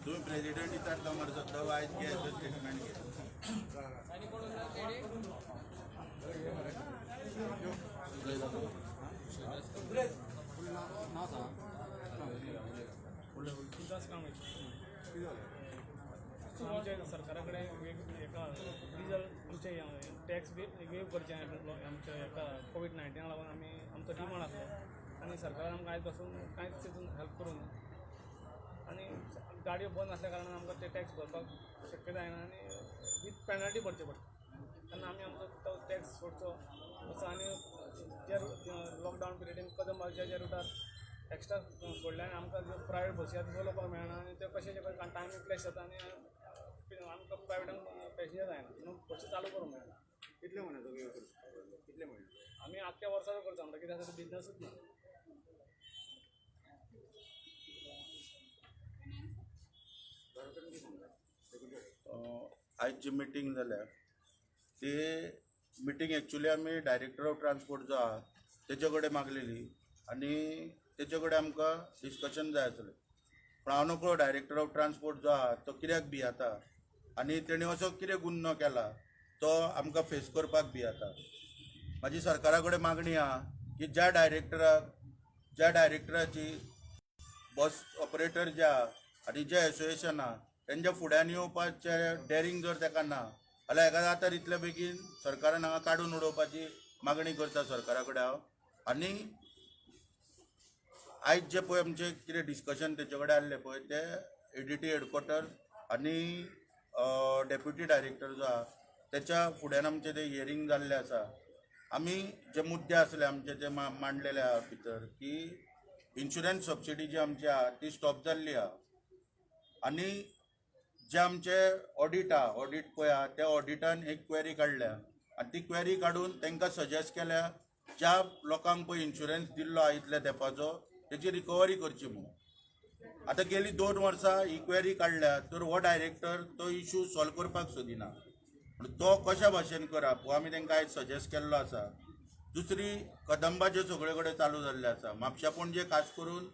तुम्ही प्रेसिडेंट इतर कमर सकता वायस घ्यायचं स्टेटमेंट घ्या. आमच्या सरकाराकडे एका डिझल आमचे टॅक्स वेव करचे आमच्या एका कोविड-19 लागून आमी आमचो डिमांड आसलो आनी सरकारान आमकां आयज पासून कांयच तितून हेल्प करूंक ना आनी गाडयो बंद आसल्या कारणान आमकां ते टॅक्स भरपाक शक्य जायना आनी वीथ पेनल्टी भरचे पडटा तेन्ना आमी आमचो तो टॅक्स सोडचो असो आनी जे लॉकडावन पिरियडीन कदंबाच्या जे रुटार एक्स्ट्रा सोडले आनी आमकां ज्यो प्रायवेट बसी आसा त्यो चलोवपाक मेळना आनी ते कशेंचे टायम क्लॅश जाता आनी आमकां प्रायवेटान पॅसेंजर जायना म्हणून बसी चालू करूंक मेळना. कितले म्हयन्याचो वेळ करता कितले म्हयने आमी आख्ख्या वर्साचो करता म्हणटा कित्याक तो बिजनसूच न्ही. आयज जी मिटींग जाल्या ती मिटींग एक्चुली आमी डायरेक्टर ऑफ ट्रान्सपोर्ट जो आहा तेजे कडेन मागलेली आनी तेजे कडेन आमकां डिस्कशन जाय आसलें पूण हांव नकळो डायरेक्टर ऑफ ट्रान्सपोर्ट जो आहा तो कित्याक भियाता आनी तेणी असो कितें गुन्हो केला तो आमकां फेस करपाक भियाता. म्हाजी सरकारा कडेन मागणी आहा की ज्या डायरेक्टराची बस ऑपरेटर जे आहा आनी जे एसोसिएशन आहा तेंच्या फुड्यान येवपाचें डेरिंग जर ताका ना जाल्यार हेका जाता तितले बेगीन सरकारान हांगा काडून उडोवपाची मागणी करता सरकारा कडेन हांव. आनी आयज जे पळय आमचें कितें डिस्कशन तेचे कडेन आसलें पळय ते एडीटी हेडक्वॉर्टर्स आनी डेप्युटी डायरेक्टर जो आहा तेच्या फुड्यान आमचें तें हियरींग जाल्लें आसा. आमी जे मुद्दे आसले आमचे ते मांडलेले आहा भितर की इन्शुरन्स सबसिडी जी आमची आहा ती स्टॉप जाल्ली आहा आनी जे आमचे ऑडिट पळय आहा त्या ऑडिटान एक क्वेरी काडल्या आनी ती क्वेरी काडून तांकां सजेस्ट केल्या ज्या लोकांक पळय इन्शुरन्स दिल्लो आहा इतल्या तेंपाचो तेची रिकवरी करची म्हणून. आतां गेली 2 वर्सां ही क्वेरी काडल्या तर हो डायरेक्टर तो इशू सॉल्व करपाक सोदिना पूण तो कशा भाशेन करप हो आमी तांकां आयज सजेस्ट केल्लो आसा. दुसरी कदंबाचे सगळे कडेन चालू जाल्ले आसा. म्हापशा पणजे खास करून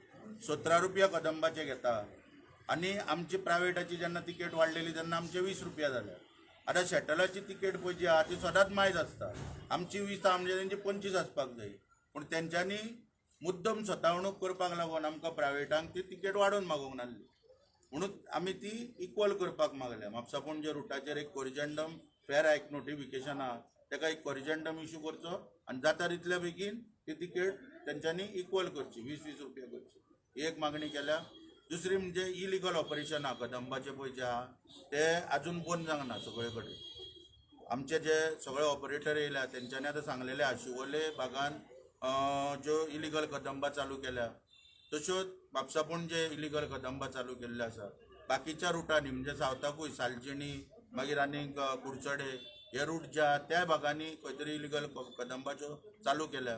17 रुपया कदंबाचे घेता आनी आमची प्रायवेटाची जेन्ना तिकेट वाडलेली तेन्ना आमचे 20 रुपया जाल्या. आतां शटलाची तिकेट पळय जी आहा ती सदांच मायज आसता. आमची 20 म्हणजे तेंची 25 आसपाक जाय पूण तेंच्यांनी मुद्दम स्वतावणूक करपाक लागून आमकां प्रायवेटांक ती तिकेट वाडोवन मागोवंक नासली म्हणून आमी ती इक्वल करपाक मागल्या. म्हापसा पणजे रुटाचेर एक कोरिजंडम फेर हायक नोटिफिकेशन आहा ताका एक कोरिजंडम इशू करचो आनी जाता तितले बेगीन ती तिकेट तेंच्यांनी इक्वल करची 20-20 रुपया करची ही एक मागणी केल्या. दुसरी म्हणजे इलिगल ऑपरेशन आहा कदंबाचे पळय जे आहा ते आजून बंद जावंक ना सगळे कडेन. आमचे जे सगळे ऑपरेटर येयल्या तेंच्यांनी आतां सांगलेले आहा शिवोले भागान ज्यो इलिगल कदंबा चालू केल्या तश्योच म्हापसा पणजे इलिगल कदंबा चालू केल्ले आसा. बाकीच्या रुटांनी म्हणजे सावथाकूय सालजिणी मागीर आनीक कुडचडे हे रूट जे आहा त्या भागांनी खंय तरी इलिगल कदंबाच्यो चालू केल्या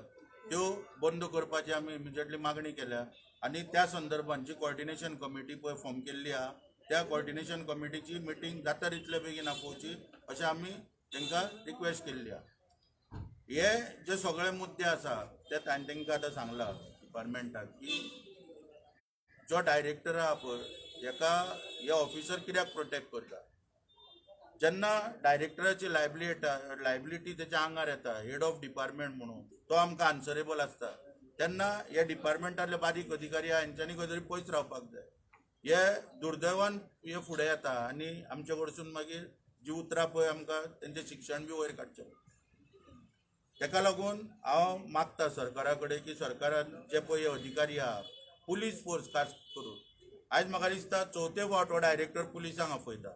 त्यो बंद करपाची आमी इमिजिएटली मागणी केल्या. आनी त्या संदर्भात जी कोऑर्डिनेशन कमिटी पळय फॉर्म केल्ली आहा त्या कोऑर्डिनेशन कमिटीची मिटींग जाता तितले बेगीन आपोवची अशें आमी तांकां रिक्वेस्ट केल्ली आहा. हे जे सगळे मुद्दे आसा ते हांवें तांकां आतां सांगला डिपार्टमेंटाक की जो डायरेक्टर आहा पळय हेका हे ऑफिसर कित्याक प्रोटेक्ट करता. जेन्ना डायरेक्टराची लायबिलिटी तेच्या आंगार येता हेड ऑफ डिपार्टमेंट म्हणून तो आमकां आन्सरेबल आसता तेन्ना हे डिपार्टमेंटातले बारीक अधिकारी आहा हेंच्यांनी खंय तरी पयस रावपाक जाय. हे दुर्दैवान हे फुडें येता आनी आमचे कडसून मागीर जी उतरां पळय आमकां तेंचें शिक्षण बी वयर काडचें. ताका लागून हांव मागता सरकारा कडेन की सरकारान जे पळय अधिकारी आहा पुलीस फोर्स खास करून आयज म्हाका दिसता 4थे फावट हो डायरेक्टर पुलिसांक आपयता.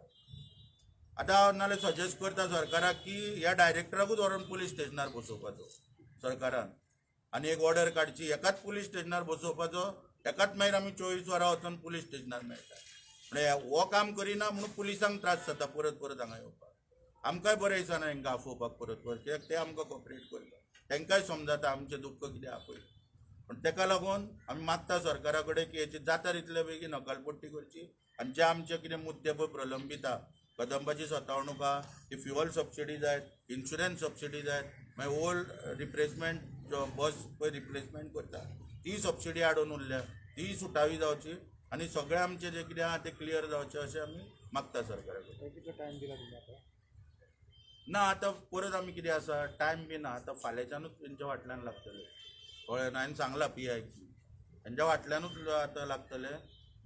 आतां हांव नाल्यार सजेस्ट करता सरकाराक की ह्या डायरेक्टराकूच व्हरून पुलीस स्टेशनार बसोवपाचो सरकारान आनी एक ऑर्डर काडची एकाच पुलीस स्टेशनार बसोवपाचो एकाच मागीर आमी 24 वरां वचून पुलीस स्टेशनार मेळटा. म्हणजे हो काम करिना म्हणून पुलिसांक त्रास जाता परत परत हांगा येवपाक. आमकांय बरें दिसना हांकां आफोवपाक परत परत कित्याक ते आमकां कॉपरेट करता तांकांय समजता आमचें दुख्ख कितें आहा पळय पण ताका लागून आमी मागता सरकारा कडेन की हेची जाता तितले बेगीन हकालपट्टी करची आनी जे आमचे कितें मुद्दे पळय प्रलंबीत आहा कदंबाची स्वतावणूक आहा ती फ्युअल सबसिडी जायत इन्शुरन्स सबसिडी जायत मागीर ओल्ड रिप्लेसमेंट बस पळय रिप्लेसमेंट करता ती सबसिडी हाडून उरल्या ती सुटावी जावची आनी सगळे आमचे जे कितें आहा तें क्लियर जावचें अशें आमी मागता सरकारा कडेन कितलो टायम दिला तुम्ही आता ना आतां परत आमी कितें आसा टायम बी ना आतां फाल्यांच्यानूच तेंच्या फाटल्यान लागतले कळ्ळें न्हू हांवें सांगलां PIक तेंच्या फाटल्यानूच आतां लागतले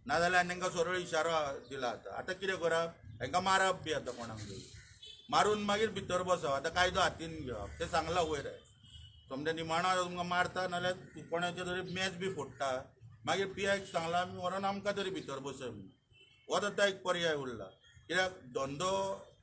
नाजाल्यार तांकां सरळ इशारो दिला आतां कितें करप हांकां मारप बी आतां कोणाक बी मारून मागीर भितर बसप आतां कायदो हातीन घेवप तें सांगलां वयर समजा निमाणो तुमकां मारता नाजाल्यार कोणाचे तरी मॅच बी फोडटा मागीर PIक सांगलां आमी व्हरोन आमकां तरी भितर बसय म्हणून हो आतां एक पर्याय उरला कित्याक धंदो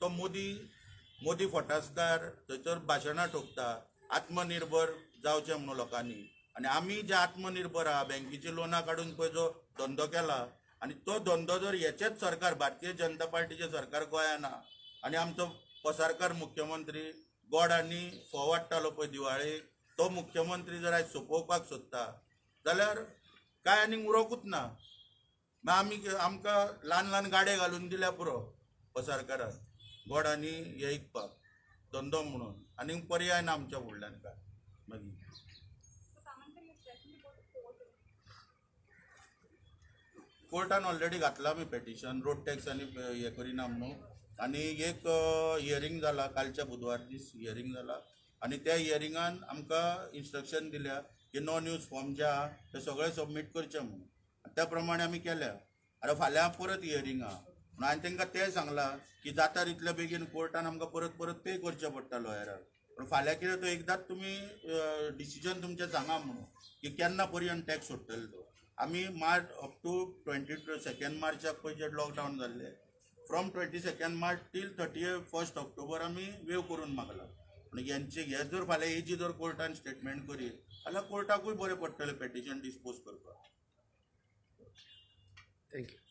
तो मोदी फटासकार थंयसर भाशणां ठोकता आत्मनिर्भर जावचें म्हणून लोकांनी आनी आमी जे आत्मनिर्भर आहा बँकेची लोनां काडून पळय जो धंदो केला आनी तो धंदो जर हेचेच सरकार भारतीय जनता पार्टीचें सरकार गोंयांत आहा आनी आमचो पसारकार मुख्यमंत्री गोड आनी फोव वाडटालो पळय दिवाळेक तो मुख्यमंत्री जर आयज सोंपोवपाक सोदता जाल्यार काय आनीक उरोकूच ना मागीर आमकां ल्हान ल्हान गाडे घालून दिल्या पुरो पसारकाराक गोड आनी हे इकपाक धंदो म्हणून आनीक पर्याय ना आमच्या फुडल्यान काय मागीर कोर्टान ऑलरेडी घातला आमी पेटिशन रोड टॅक्स आनी हे करिना म्हणून आनी एक हियरींग जाला कालच्या बुधवार दीस हियरींग जाला आनी त्या हियरिंगान आमकां इन्स्ट्रक्शन दिल्या की नॉन यूज फॉर्म जे आहा ते सगळे सबमीट करचे म्हणून त्या प्रमाणे आमी केल्या आतां फाल्यां परत हियरींग आहा म्हणून हांवें तांकां तें सांगलां की जाता तितले बेगीन कोर्टान आमकां परत परत पे करचें पडटा लॉयराक पूण फाल्यां कितें तो एकदांच तुमी डिसिजन तुमचें सांगा म्हणून की केन्ना पर्यंत टॅक्स सोडटले तो आमी मार्च अप टू 22 मार्चाक पळय जे लॉकडावन जाल्ले फ्रॉम 22 मार्च टील 31 ऑक्टोबर आमी वेव करून मागला पूण हेंचे हे जर फाल्यां हेची जर कोर्टान स्टेटमेंट करीत जाल्यार कोर्टाकूय बरें पडटलें पेटिशन डिस्पोज करपाक थँक्यू